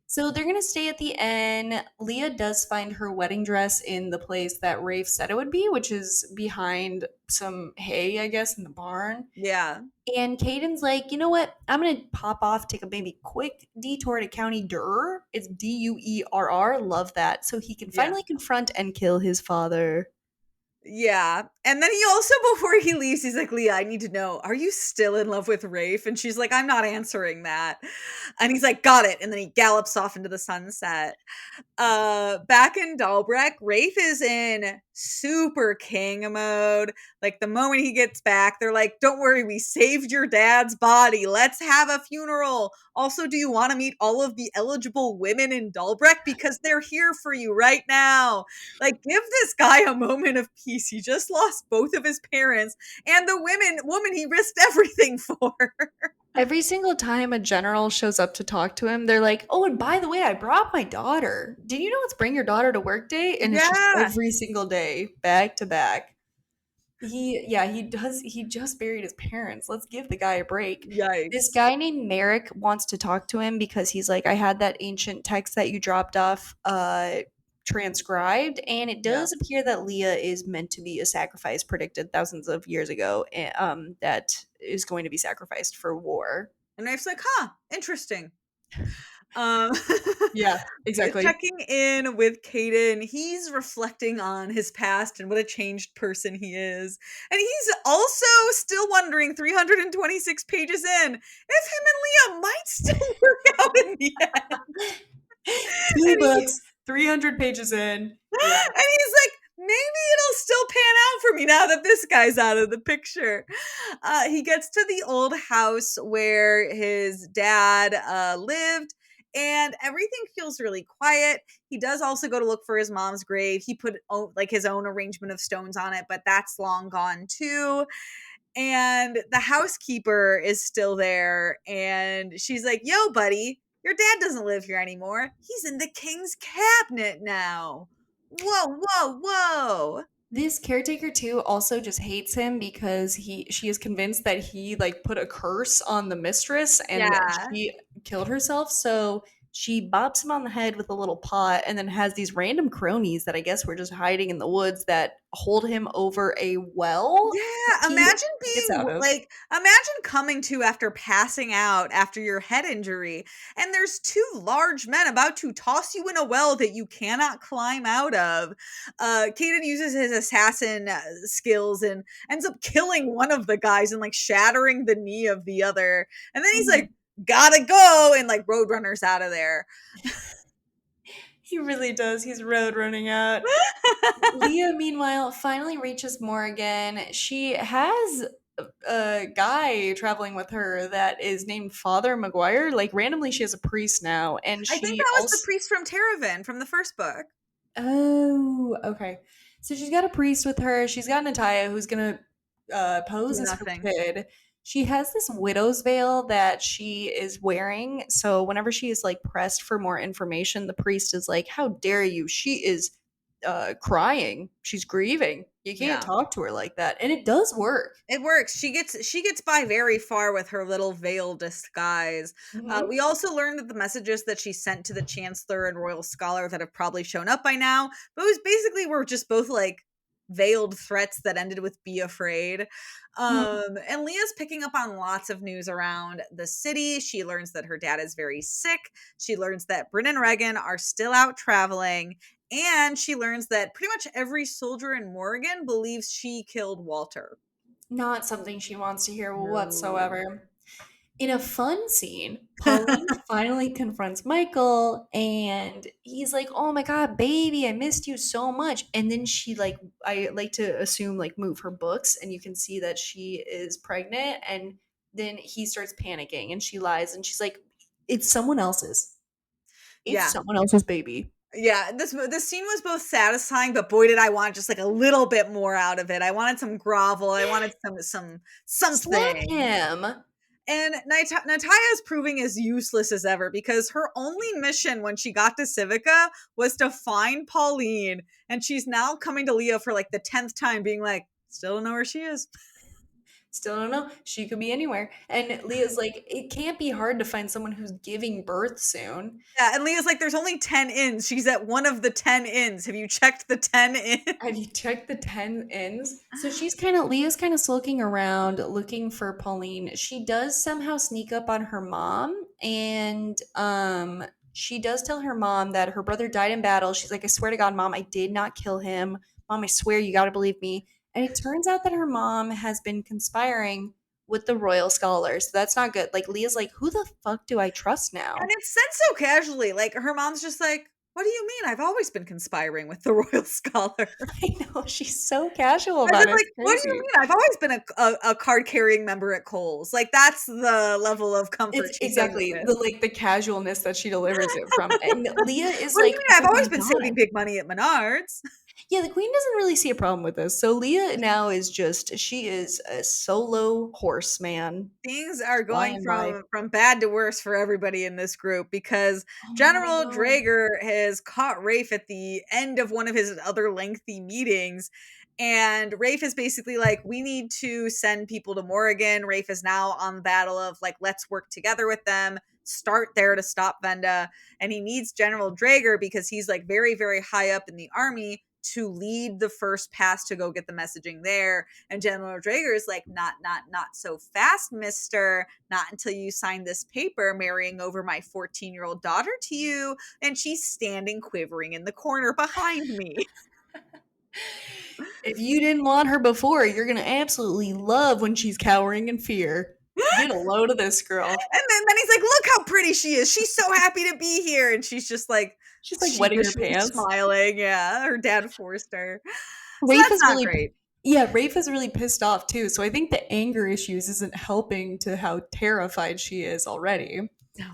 So they're going to stay at the inn. Leah does find her wedding dress in the place that Rafe said it would be, which is behind some hay, I guess, in the barn. Yeah. And Caden's like, you know what? I'm gonna pop off, take a maybe quick detour to County Durr. It's Durr. Love that. So he can Yeah. finally confront and kill his father. Yeah. And then he also, before he leaves, he's like, Leah, I need to know, are you still in love with Rafe? And she's like, I'm not answering that. And he's like, got it. And then he gallops off into the sunset. Back in Dalbrek, Rafe is in super king mode. Like the moment he gets back, they're like, don't worry, we saved your dad's body. Let's have a funeral. Also, do you want to meet all of the eligible women in Dalbrek? Because they're here for you right now. Like, give this guy a moment of peace. He just lost both of his parents and the woman he risked everything for. Every single time a general shows up to talk to him, they're like, "Oh, and by the way, I brought my daughter. Did you know it's bring your daughter to work day?" And it's just Yeah. every single day, back to back. He just buried his parents. Let's give the guy a break. This Yikes. guy named Merrick wants to talk to him because he's like, I had that ancient text that you dropped off transcribed, and it Yeah. does appear that Leah is meant to be a sacrifice predicted thousands of years ago, that is going to be sacrificed for war. And Rafe's like, huh, interesting. Um, Yeah, exactly. checking in with Kaden, he's reflecting on his past and what a changed person he is. And he's also still wondering 326 pages in if him and Leah might still work out in the end. Two And books, 300 pages in. Yeah. and he's like, maybe it'll still pan out for me now that this guy's out of the picture. He gets to the old house where his dad lived, and everything feels really quiet. He does also go to look for his mom's grave. He put like his own arrangement of stones on it, but that's long gone too. And the housekeeper is still there, and she's like, yo, buddy, your dad doesn't live here anymore. He's in the king's cabinet now. Whoa, whoa, whoa. This caretaker too also just hates him because she is convinced that he like put a curse on the mistress and Yeah. she killed herself. So She bops him on the head with a little pot and then has these random cronies that I guess were just hiding in the woods that hold him over a well that Yeah, he imagine gets being out of. like, imagine coming to after passing out after your head injury, and there's two large men about to toss you in a well that you cannot climb out of. Kaden uses his assassin skills and ends up killing one of the guys and like shattering the knee of the other. And then he's Mhm. like, gotta go, and like roadrunners out of there. He really does. He's road running out. Leah, meanwhile, finally reaches Morgan. She has a guy traveling with her that is named Father McGuire. Like, randomly, she has a priest now. And I think she that was the also. priest from Terravan from the first book. Oh, okay. So she's got a priest with her. She's got Nataya, who's going to Do pose as her nothing. kid. She has this widow's veil that she is wearing. So whenever she is like pressed for more information, the priest is like, "How dare you? She is crying. She's grieving. You can't Yeah. talk to her like that." And it does work. It works. She gets by very far with her little veil disguise. Hmm. We also learned that the messages that she sent to the Chancellor and Royal Scholar that have probably shown up by now, but it was basically were just both like veiled threats that ended with "be afraid." And Leah's picking up on lots of news around the city. She learns that her dad is very sick. She learns that Bryn and Regan are still out traveling. And she learns that pretty much every soldier in Morgan believes she killed Walter. Not something she wants to hear No. whatsoever. In a fun scene, Pauline finally confronts Michael and he's like, "Oh my god, baby, I missed you so much." And then she like I like to assume like move her books and you can see that she is pregnant and then he starts panicking and she lies and she's like, "It's someone else's. It's Yeah. someone else's baby." Yeah, this scene was both satisfying, but boy did I want just like a little bit more out of it. I wanted some grovel. I wanted some Slap something. him. And Nataya's proving as useless as ever because her only mission when she got to Civica was to find Pauline, and she's now coming to Leah for like the 10th time, being like, "Still don't know where she is." Still don't know. She could be anywhere. And Leah's like, "It can't be hard to find someone who's giving birth soon." Yeah, and Leah's like, "There's only 10 inns. She's at one of the 10 inns. Have you checked the 10 inns?" Have you checked the 10 ends? So Leah's kind of sulking around looking for Pauline. She does somehow sneak up on her mom and she does tell her mom that her brother died in battle. She's like, "I swear to God, mom, I did not kill him. Mom, I swear you got to believe me." And it turns out that her mom has been conspiring with the royal scholars. So that's not good. Like Leah's like, "Who the fuck do I trust And now?" it's said so casually. Like her mom's just like, "What do you mean? I've always been conspiring with the royal scholar." I know she's so casual As about if it. like, It's "What do you crazy. mean? I've always been a card carrying member at Kohl's." Like that's the level of comfort It's she says it exactly with. the like the casualness that she delivers it from. And Leah is What do you like, mean? I've "Oh always my been saving god." big money at Menards. Yeah, the queen doesn't really see a problem with this. So Leah now is just she is a solo horseman Things are going flying by. from bad to worse for everybody in this group because Oh my General god. Draeger has caught Rafe at the end of one of his other lengthy meetings. And Rafe is basically like, "We need to send people to Morrigan." Rafe is now on the battle of like, let's work together with them, start there to stop Venda. And he needs General Draeger because he's like very, very high up in the army to lead the first pass to go get the messaging there. And General Draeger is like, not so fast, mister. Not until you sign this paper marrying over my 14-year-old daughter to you. And she's standing quivering in the corner behind me. If you didn't want her before, you're gonna absolutely love when she's cowering in fear. Get a load of this girl. And then he's like, "Look how pretty she is. She's so happy to be here." And she's just like She's like wetting her sheepishly pants. smiling. Yeah, her dad forced her. So Rafe that's is not really great. Yeah, Rafe is really pissed off too. So I think the anger issues isn't helping to how terrified she is already. No.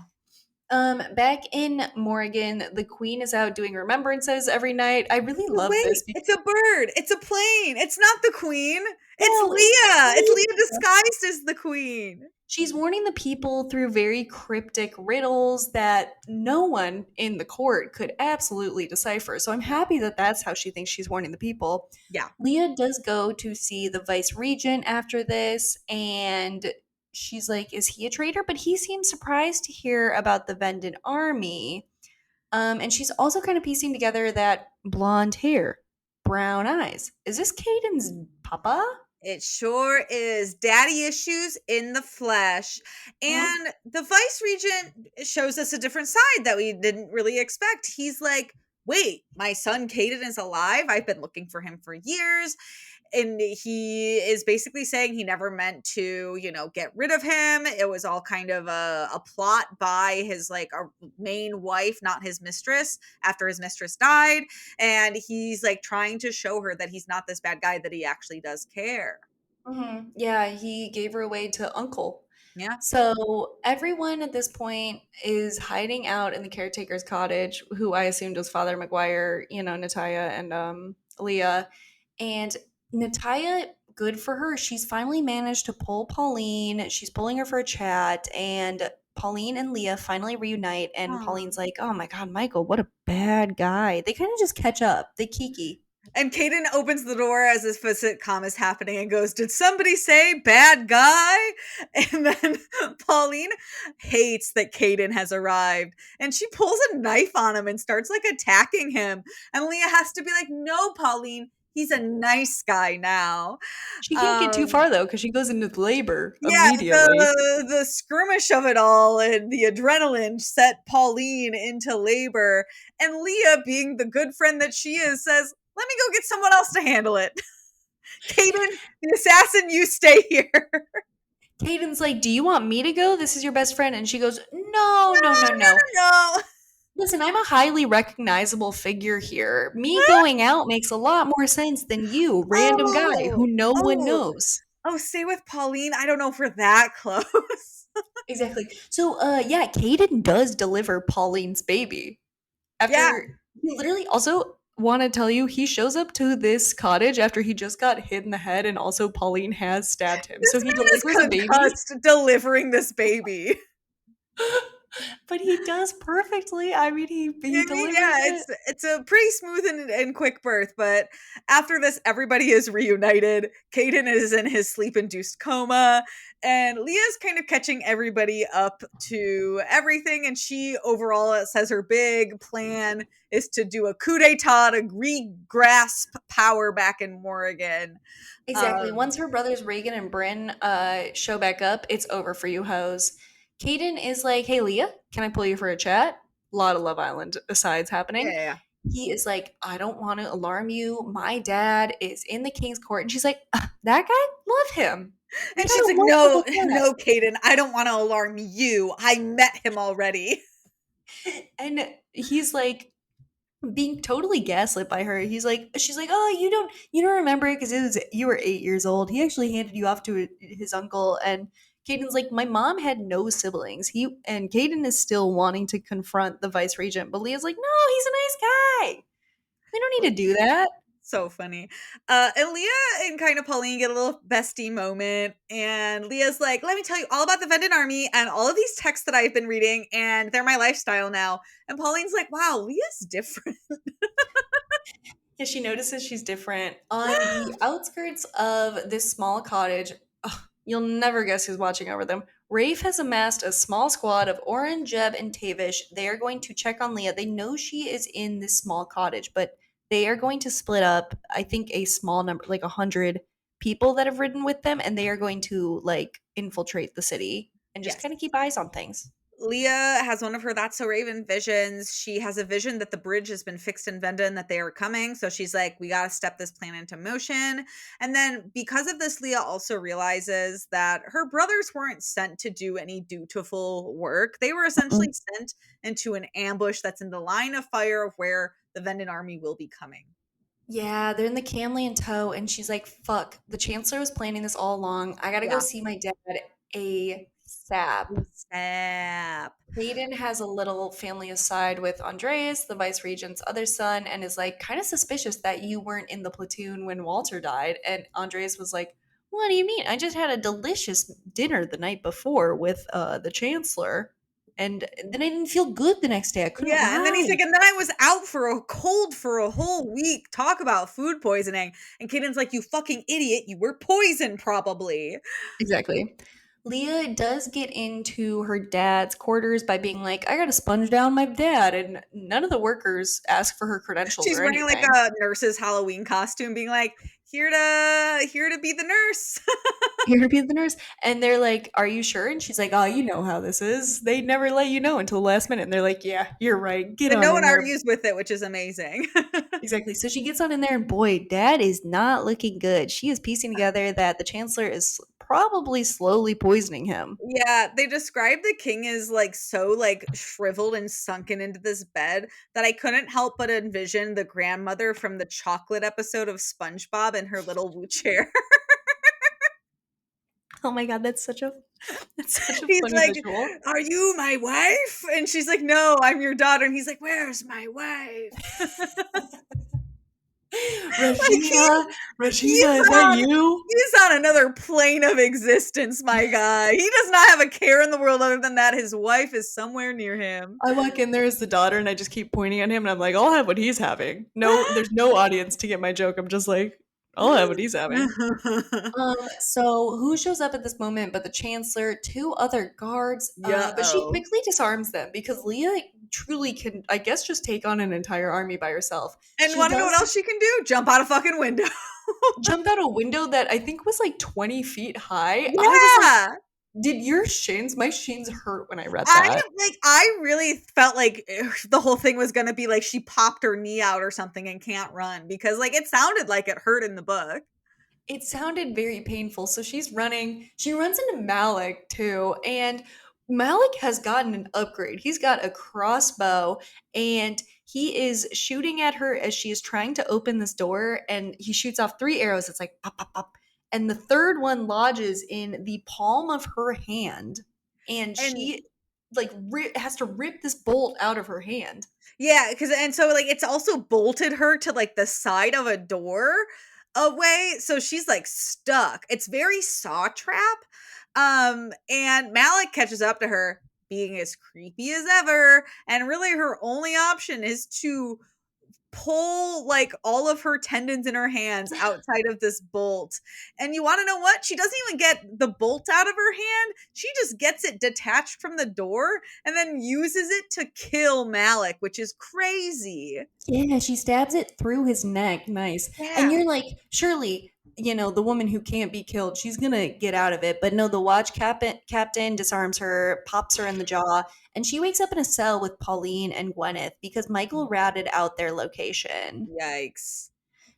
Back in Morgan, the queen is out doing remembrances every night. I really But love wait, this because, it's a bird. It's a plane. It's not the queen. It's well, Leah. It's Leah disguised as the queen. she's warning the people through very cryptic riddles that no one in the court could absolutely decipher. So I'm happy that that's how she thinks she's warning the people. Yeah. Leah does go to see the vice regent after this, and she's like, is he a traitor? But he seems surprised to hear about the Vendan army. And she's also kind of piecing together that blonde hair, brown eyes. Is this Caden's papa? It sure is. Daddy issues in the flesh. Mhm. And the vice regent shows us a different side that we didn't really expect. He's like, wait, my son Kaden is alive. I've been looking for him for years. And he is basically saying he never meant to, get rid of him. It was all kind of a plot by his like a main wife, not his mistress, after his mistress died. And he's like trying to show her that he's not this bad guy, that he actually does care. Yeah, he gave her away to Uncle. Yeah. So everyone at this point is hiding out in the caretaker's cottage, who I assumed was Father McGuire, Natalia and Leah. And Natalia, good for her. She's finally managed to pull Pauline. She's pulling her for a chat, and Pauline and Leah finally reunite. And Aw. Pauline's like, "Oh my God, Michael, what a bad guy." They kind of just catch up. They kiki. And Kaden opens the door as if a sitcom is happening and goes, did somebody say bad guy? And then Pauline hates that Kaden has arrived. And she pulls a knife on him and starts like attacking him. And Leah has to be like, no, Pauline, he's a nice guy now. She can't get too Um, far though, because she goes into labor yeah, immediately. the skirmish of it all and the adrenaline set Pauline into labor. And Leah, being the good friend that she is, says, let me go get someone else to handle it. Kaden, the assassin, you stay here. Caden's like, "Do you want me to go? This is your best friend." And she goes, "No, no, no, no. No. Listen, I'm a highly recognizable figure here. Me going out makes a lot more sense than you, random guy Oh, who no one oh, knows." stay with Pauline. I don't know if we're that close. Exactly. So, yeah, Caden does deliver Pauline's baby. Yeah, After he literally also want to tell you he shows up to this cottage after he just got hit in the head and also Pauline has stabbed him. So this he man is delivers a baby. concussed delivering this baby. But he does perfectly. I mean, he I mean, yeah, delivers it. it's a pretty smooth and quick birth, but after this, everybody is reunited. Kaden is in his sleep-induced coma, and Leah's kind of catching everybody up to everything, and she overall says her big plan is to do a coup d'etat to re-grasp power back in Morrigan. Exactly. Um, Once her brothers Reagan and Bryn show back up, it's over for you hoes. Kaden is like, "Hey Leah, can I pull you for a chat?" A lot of Love Island asides yeah, happening. yeah, yeah. He is like, "I don't want to alarm you. My dad is in the king's court." And she's like, "That guy? Love him. We've And had she's a like, wonderful no, chat." no, Kaden, I don't want to alarm you. I met him already. And he's like, being totally gaslit by her. She's like, "Oh, you don't remember it because it was you were 8 years old. He actually handed you off to his uncle." And Caden's like, "My mom had no siblings." Caden is still wanting to confront the vice regent, but Leah's like, "No, he's a nice guy. We don't need to do that." So funny. And Leah and kind of Pauline get a little bestie moment. And Leah's like, let me tell you all about the Vendan army and all of these texts that I've been reading, and they're my lifestyle now. And Pauline's like, wow, Leah's different. Yeah, she notices she's different. On the outskirts of this small cottage, ugh, you'll never guess who's watching over them. Rafe has amassed a small squad of Oren, Jeb, and Tavish. They are going to check on Leah. They know she is in this small cottage, but they are going to split up, I think, a small number, like 100 people that have ridden with them, and they are going to like infiltrate the city and just Yes. kind of keep eyes on things. Leah has one of her That's So Raven visions. She has a vision that the bridge has been fixed in Venda and that they are coming. So she's like, we got to step this plan into motion. And then because of this, Leah also realizes that her brothers weren't sent to do any dutiful work. They were essentially sent into an ambush that's in the line of fire of where the Vendan army will be coming. Yeah, they're in the Camley in tow, and she's like, "Fuck, the Chancellor was planning this all along. I gotta go Yeah. see my dad ASAP." Sap. Hayden has a little family aside with Andreas, the vice regent's other son, and is like kind of suspicious that you weren't in the platoon when Walter died. And Andreas was like, "What do you mean? I just had a delicious dinner the night before with the Chancellor, and then I didn't feel good the next day. I couldn't Yeah, and then he's ride." like, and then I was out for a cold for a whole week. Talk about food poisoning. And Kaden's like, you fucking idiot, you were poisoned probably. Exactly. Leah does get into her dad's quarters by being like, I gotta sponge down my dad. And none of the workers ask for her credentials She's or wearing like anything. a nurse's Halloween costume, being like, here to be the nurse. Here to be the nurse. And they're like, Are you sure? And she's like, Oh, you know how this is. They never let you know until the last minute. And they're like, Yeah, you're right. Get And on no in one there. argues with it, which is amazing. Exactly. So she gets on in there, and boy, dad is not looking good. She is piecing together that the chancellor is probably slowly poisoning him. Yeah, they describe the king as like so like shriveled and sunken into this bed that I couldn't help but envision the grandmother from the chocolate episode of SpongeBob in her little woo chair. Oh my god, that's such a He's funny like, visual. "Are you my wife?" And she's like, "No, I'm your daughter." And he's like, "Where's my wife?" Like Regina, he's Regina, is that on you? he's on another plane of existence, my guy. He does not have a care in the world other than that his wife is somewhere near him. I walk in there as the daughter and I just keep pointing at him and I'm like, I'll have what he's having. No, there's no audience to get my joke. I'm just like, I'll have what he's having. So who shows up at this moment but the Chancellor, two other guards, but she Yeah-oh. quickly disarms them because Leah truly can, I guess, just take on an entire army by herself. And She wanna know what does else she can do? Jump out a fucking window. jump out a window that I think was like 20 feet high. I was like, Yeah. did your shins, my shins hurt when I read I that. I really felt like the whole thing was gonna be like she popped her knee out or something and can't run because like it sounded like it hurt in the book. It sounded very painful. So she's running. She runs into Malik too. And Malik has gotten an upgrade. He's got a crossbow and he is shooting at her as she is trying to open this door. And he shoots off three arrows. It's like pop, pop, pop. And the third one lodges in the palm of her hand. And And she like has to rip this bolt out of her hand. yeah, because and so like it's also bolted her to like the side of a door away. So she's like stuck. It's very saw trap. And Malik catches up to her, being as creepy as ever. And really her only option is to pull like all of her tendons in her hands outside of this bolt. And you want to know what? She doesn't even get the bolt out of her hand. She just gets it detached from the door and then uses it to kill Malik, which is crazy. Yeah, she stabs it through his neck. Nice. And Yeah. you're like, surely, the woman who can't be killed, she's gonna get out of it. But no, the watch captain disarms her, pops her in the jaw, and she wakes up in a cell with Pauline and Gwyneth because Michael ratted out their location. Yikes.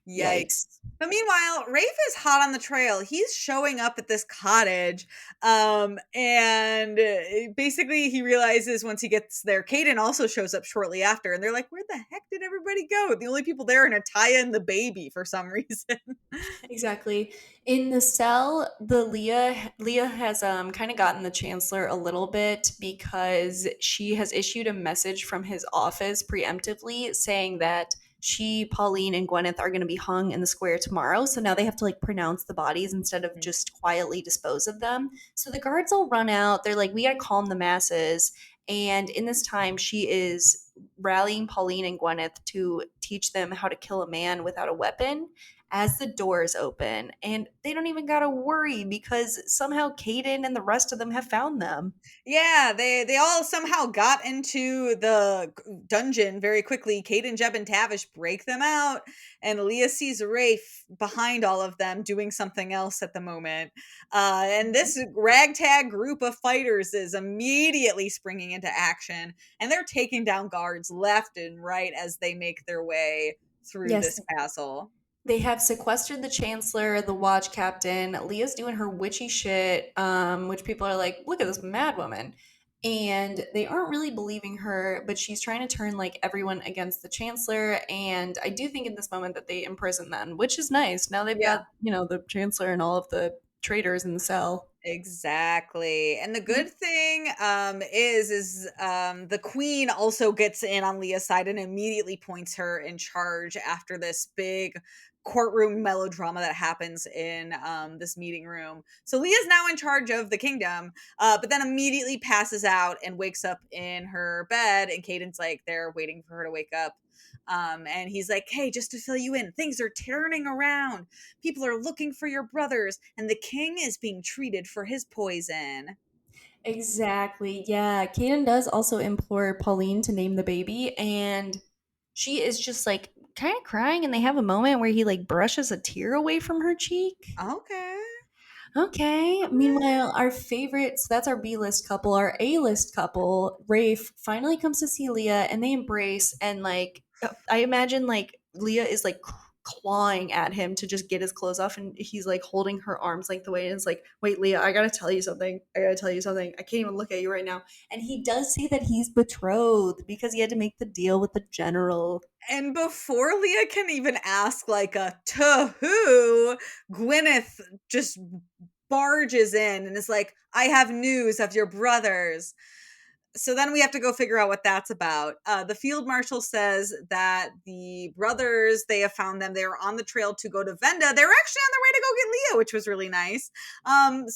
Yikes. Yikes. But meanwhile, Rafe is hot on the trail. He's showing up at this cottage. And basically he realizes once he gets there, Kaden also shows up shortly after. And they're like, where the heck did everybody go? The only people there are Natalia and the baby for some reason. Exactly. In the cell, the Leah has kind of gotten the chancellor a little bit because she has issued a message from his office preemptively saying that she, Pauline, and Gwyneth are going to be hung in the square tomorrow. So now they have to like pronounce the bodies instead of just quietly dispose of them. So the guards all run out. They're like, we got to calm the masses. And in this time, she is rallying Pauline and Gwyneth to teach them how to kill a man without a weapon as the doors open. And they don't even got to worry because somehow Kaden and the rest of them have found them. Yeah, they all somehow got into the dungeon very quickly. Kaden, Jeb, and Tavish break them out, and Leah sees Rafe behind all of them doing something else at the moment. And this ragtag group of fighters is immediately springing into action, and they're taking down guards left and right as they make their way through Yes, this castle. they have sequestered the Chancellor, the Watch Captain. Leah's doing her witchy shit, which people are like, look at this mad woman. And they aren't really believing her, but she's trying to turn like everyone against the Chancellor. And I do think in this moment that they imprison them, which is nice. Now they've Yeah. got, the Chancellor and all of the traitors in the cell. Exactly. And the Mhm. good thing is the queen also gets in on Leah's side and immediately points her in charge after this big courtroom melodrama that happens in this meeting room. So Leah's now in charge of the kingdom, but then immediately passes out and wakes up in her bed, and Caden's like there waiting for her to wake up. And he's like, hey, just to fill you in, things are turning around. People are looking for your brothers, and the king is being treated for his poison. Exactly. Yeah. Kaden does also implore Pauline to name the baby, and she is just like kind of crying, and they have a moment where he like brushes a tear away from her cheek. Okay. Okay. Okay. Meanwhile, our favorite, so that's our B list couple, our A list couple, Rafe, finally comes to see Lia and they embrace. And like, I imagine like Lia is like clawing at him to just get his clothes off. And he's like holding her arms like the way. And it's like, wait, Lia, I gotta tell you something. I gotta tell you something. I can't even look at you right now. And he does say that he's betrothed because he had to make the deal with the general. And before Leah can even ask, like, a to who, Gwyneth just barges in and is like, I have news of your brothers. So then we have to go figure out what that's about. The field marshal says that the brothers, they have found them. They are on the trail to go to Venda. They were actually on their way to go get Leah, which was really nice.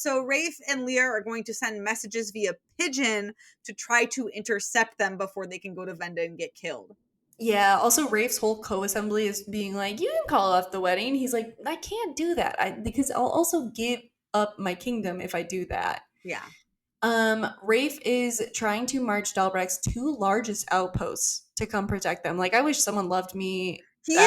So Rafe and Leah are going to send messages via pigeon to try to intercept them before they can go to Venda and get killed. Yeah, also Rafe's whole co-assembly is being like, you can call off the wedding. He's like, I can't do that. Because I'll also give up my kingdom if I do that. Yeah. Rafe is trying to march Dalbrecht's two largest outposts to come protect them. Like, I wish someone loved me